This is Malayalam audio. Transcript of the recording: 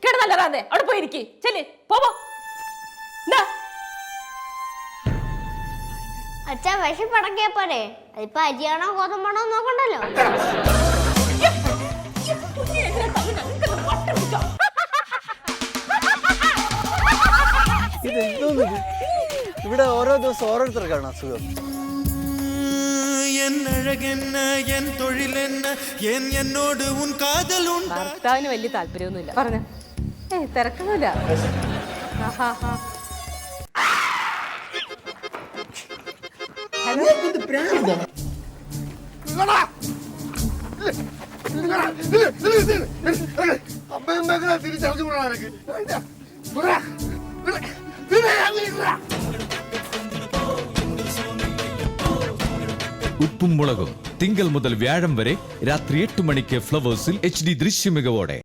കിടന്നല്ലേ അവിടെ പോയിരിക്കേ ചെല് പോവോ. അച്ഛാ വിശപ്പടക്കിയാ പോരെ, അതിപ്പോ അരിയാണോ ഗോതമ്പാണോ നോക്കണ്ടല്ലോ. ഇവിടെ ഓരോ ദിവസം ഓരോരുത്തർക്കാണ് അസുഖം. ഭർത്താവിന് വലിയ താല്പര്യമൊന്നുമില്ല പറഞ്ഞു. തിരക്കൊന്നുമില്ല. ഉപ്പും മുളകും തിങ്കൾ മുതൽ വ്യാഴം വരെ രാത്രി 8 മണിക്ക് ഫ്ലവേഴ്സിൽ HD ദൃശ്യമികവോടെ.